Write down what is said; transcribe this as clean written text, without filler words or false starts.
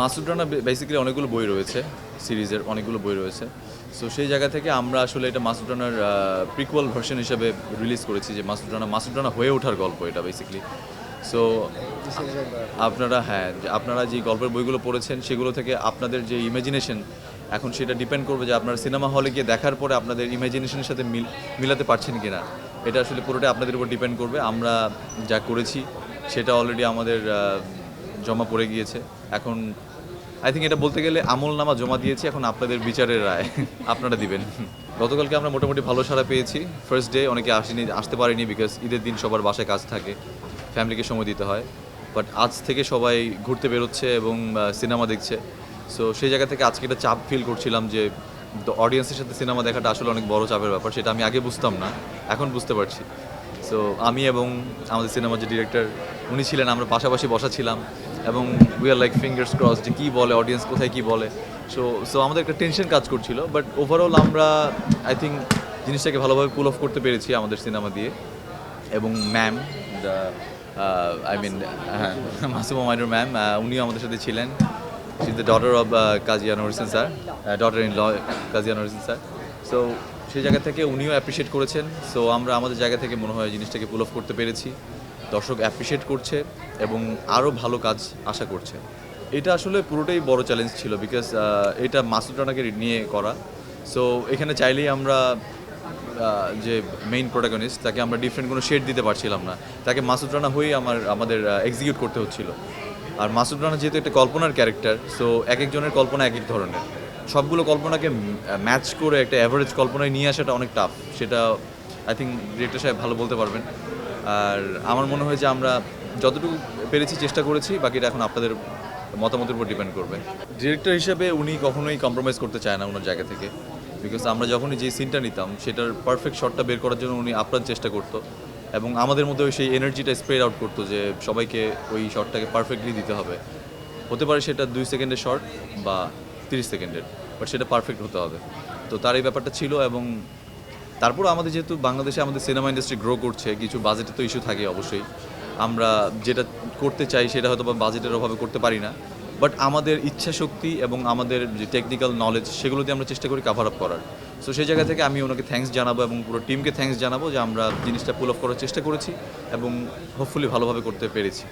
Masud Rana basically অনেকগুলো বই রয়েছে, সিরিজের অনেকগুলো বই রয়েছে। সো সেই জায়গা থেকে আমরা আসলে এটা মাসুদ রানার প্রিকুয়াল ভার্সন হিসেবে রিলিজ করেছি, যে মাসুদ রানা হয়ে ওঠার গল্প এটা বেসিক্যালি। সো আপনারা যে গল্পের বইগুলো পড়েছেন সেগুলো থেকে আপনাদের যে ইমাজিনেশন, এখন সেটা ডিপেন্ড করবে যে আপনারা সিনেমা হলে গিয়ে দেখার পরে আপনাদের ইমাজিনেশনের সাথে মিলাতে পারছেন কি না। এটা আসলে পুরোটাই আপনাদের উপর ডিপেন্ড করবে। আমরা যা করেছি সেটা অলরেডি আমাদের জমা পড়ে গিয়েছে। এখন আই থিঙ্ক এটা বলতে গেলে আমলনামা জমা দিয়েছি, এখন আপনাদের বিচারের রায় আপনারা দিবেন। গতকালকে আমরা মোটামুটি ভালো সাড়া পেয়েছি। ফার্স্ট ডে অনেকে আসতে পারেনি, বিকজ ঈদের দিন সবার বাসায় কাজ থাকে, ফ্যামিলিকে সময় দিতে হয়। বাট আজ থেকে সবাই ঘুরতে বেরোচ্ছে এবং সিনেমা দেখছে। সো সেই জায়গা থেকে আজকে একটা চাপ ফিল করছিলাম যে অডিয়েন্সের সাথে সিনেমা দেখাটা আসলে অনেক বড় চাপের ব্যাপার, সেটা আমি আগে বুঝতাম না, এখন বুঝতে পারছি। সো আমি এবং আমাদের সিনেমার যে ডিরেক্টর উনি ছিলেন, আমরা পাশাপাশি বসা ছিলাম এবং we are like fingers cross যে কী বলে অডিয়েন্স, কোথায় কী বলে। সো আমাদের একটা টেনশন কাজ করছিল, বাট ওভারঅল আমরা আই থিঙ্ক জিনিসটাকে ভালোভাবে পুল অফ করতে পেরেছি আমাদের সিনেমা দিয়ে। এবং ম্যাম হ্যাঁ, মাসুমা মাইনুর ম্যাম, উনিও আমাদের সাথে ছিলেন। She is the daughter of Kazi Anwar Hossain sir, daughter in law Kazi Anwar Hossain sir. So সেই জায়গা থেকে উনিও অ্যাপ্রিসিয়েট করেছেন। সো আমরা আমাদের জায়গা থেকে মনে হয় জিনিসটাকে পুল অফ করতে পেরেছি। দর্শক অ্যাপ্রিসিয়েট করছে এবং আরও ভালো কাজ আশা করছে। এটা আসলে পুরোটাই বড় চ্যালেঞ্জ ছিল, বিকজ এটা মাসুদ রানাকে নিয়ে করা। সো এখানে চাইলেই আমরা যে মেইন প্রোটাগনিস্ট তাকে আমরা ডিফারেন্ট কোনো শেড দিতে পারছিলাম না, তাকে মাসুদ রানা হয়েই আমাদের এক্সিকিউট করতে হচ্ছিল। আর মাসুদ রানা যেহেতু একটা কল্পনার ক্যারেক্টার, সো এক একজনের কল্পনা এক এক ধরনের, সবগুলো কল্পনাকে ম্যাচ করে একটা অ্যাভারেজ কল্পনায় নিয়ে আসাটা অনেক টাফ। সেটা আই থিঙ্ক ডিরেক্টর সাহেব ভালো বলতে পারবেন। আর আমার মনে হয় যে আমরা যতটুকু পেরেছি চেষ্টা করেছি, বাকিটা এখন আপনাদের মতামতের উপর ডিপেন্ড করবে। ডিরেক্টর হিসেবে উনি কখনোই কম্প্রোমাইজ করতে চায় না ওনার জায়গা থেকে, বিকজ আমরা যখনই যে সিনটা নিতাম সেটার পারফেক্ট শটটা বের করার জন্য উনি আপ্রাণ চেষ্টা করতো এবং আমাদের মধ্যে ওই সেই এনার্জিটা স্প্রেড আউট করতো যে সবাইকে ওই শটটাকে পারফেক্টলি দিতে হবে। হতে পারে সেটা 2 সেকেন্ডের শট বা 30 সেকেন্ডের, বাট সেটা পারফেক্ট হতে হবে। তো তার এই ব্যাপারটা ছিল। এবং তারপর আমাদের যেহেতু বাংলাদেশে আমাদের সিনেমা ইন্ডাস্ট্রি গ্রো করছে, কিছু বাজেটের তো ইস্যু থাকে অবশ্যই। আমরা যেটা করতে চাই সেটা হয়তো বা বাজেটের অভাবে করতে পারি না, বাট আমাদের ইচ্ছা শক্তি এবং আমাদের যে টেকনিক্যাল নলেজ সেগুলো দিয়ে আমরা চেষ্টা করি কাভার আপ করার। সো সেই জায়গা থেকে আমি ওনাকে থ্যাঙ্কস জানাবো এবং পুরো টিমকে থ্যাঙ্কস জানাবো যে আমরা জিনিসটা পুল অফ করার চেষ্টা করেছি এবং হোপফুলি ভালোভাবে করতে পেরেছি।